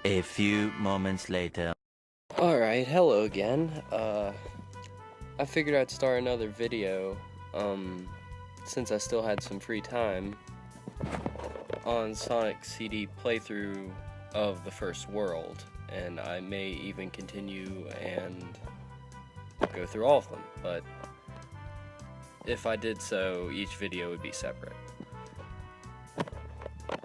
A few moments later. Alright, hello again. I figured I'd start another video, since I still had some free time, on Sonic CD playthrough of the first world, and I may even continue and go through all of them, but if I did so, each video would be separate.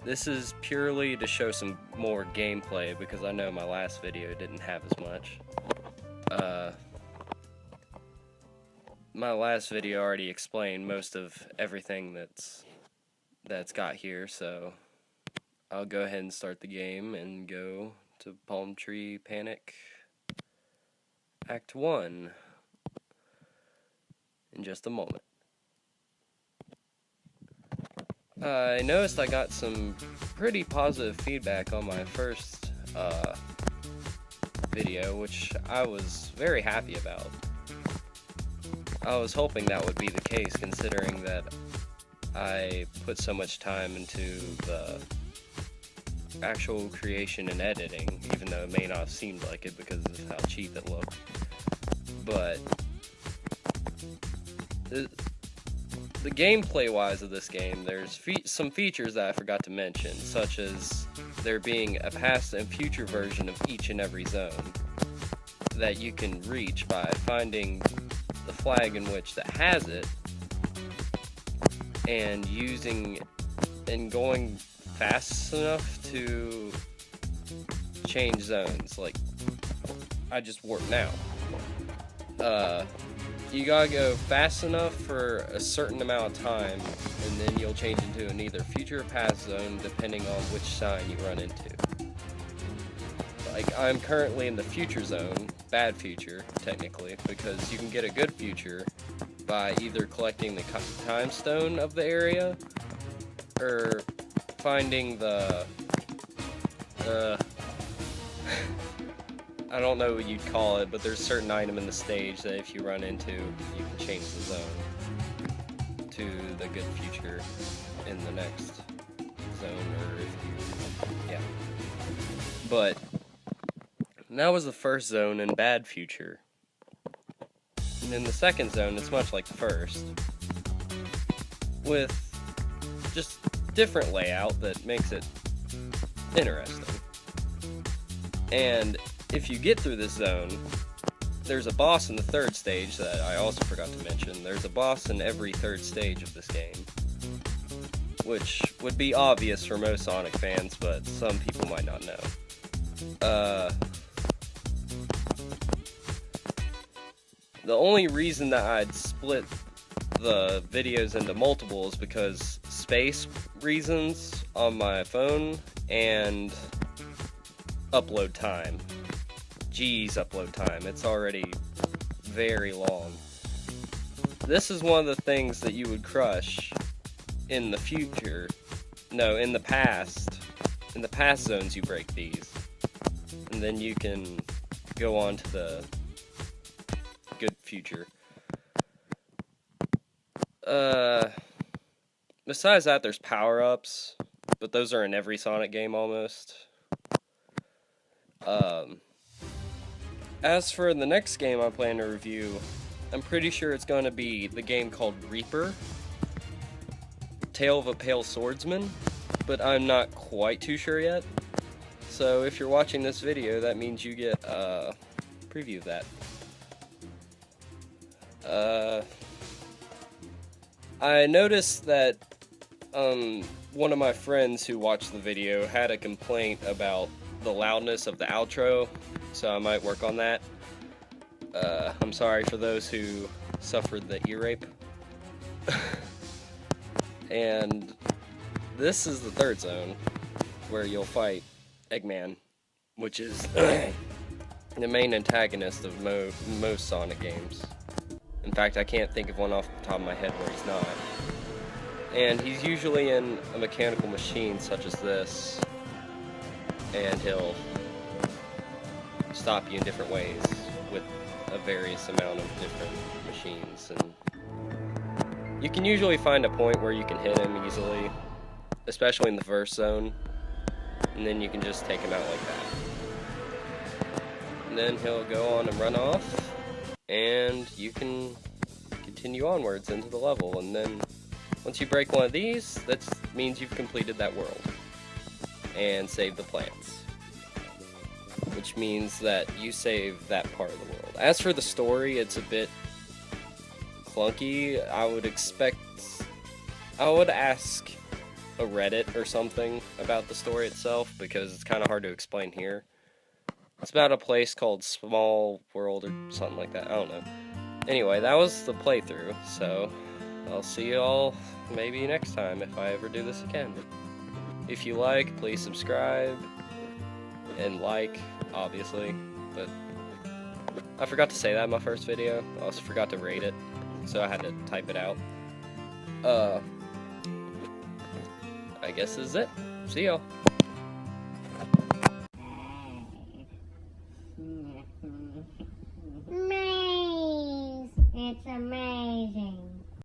This is purely to show some more gameplay, because I know my last video didn't have as much. My last video already explained most of everything that's got here, so I'll go ahead and start the game and go to Palmtree Panic Act 1 in just a moment. I noticed I got some pretty positive feedback on my first video, which I was very happy about. I was hoping that would be the case, considering that I put so much time into the actual creation and editing, even though it may not have seemed like it because of how cheap it looked. But the gameplay-wise of this game, there's some features that I forgot to mention, such as there being a past and future version of each and every zone that you can reach by finding the flag in which that has it and going fast enough to change zones. Like, I just warped now. You gotta go fast enough for a certain amount of time, and then you'll change into an either future or past zone depending on which sign you run into. Like, I'm currently in the future zone, bad future, technically, because you can get a good future by either collecting the time stone of the area, or finding the, I don't know what you'd call it, but there's a certain item in the stage that if you run into, you can change the zone to the good future in the next zone, or if you, yeah. But that was the first zone in bad future. And in the second zone, it's much like the first, with just different layout that makes it interesting. And if you get through this zone, there's a boss in the third stage that I also forgot to mention. There's a boss in every third stage of this game, which would be obvious for most Sonic fans, but some people might not know. The only reason that I'd split the videos into multiple is because space reasons on my phone and upload time. Geez, upload time. It's already very long. This is one of the things that you would crush in the future. No, in the past. In the past zones you break these. And then you can go on to the good future. Besides that, there's power-ups, but those are in every Sonic game almost. As for the next game I plan to review, I'm pretty sure it's going to be the game called Reaper, Tale of a Pale Swordsman, but I'm not quite too sure yet. So if you're watching this video, that means you get a preview of that. I noticed that one of my friends who watched the video had a complaint about the loudness of the outro, so I might work on that. I'm sorry for those who suffered the ear rape. And this is the third zone, where you'll fight Eggman, which is the main antagonist of most Sonic games. In fact, I can't think of one off the top of my head where he's not. And he's usually in a mechanical machine such as this, and he'll stop you in different ways with a various amount of different machines. And you can usually find a point where you can hit him easily, especially in the first zone, and then you can just take him out like that. and then he'll go on and run off, and you can continue onwards into the level. And then once you break one of these, that means you've completed that world and saved the plants, which means that you save that part of the world. As for the story, it's a bit clunky. I would ask a Reddit or something about the story itself, because it's kind of hard to explain here. It's about a place called Small World or something like that. I don't know. Anyway, that was the playthrough, so I'll see you all maybe next time if I ever do this again. If you like, please subscribe and like, obviously, but I forgot to say that in my first video. I also forgot to rate it, so I had to type it out. I guess this is it. See y'all. Maze! It's amazing.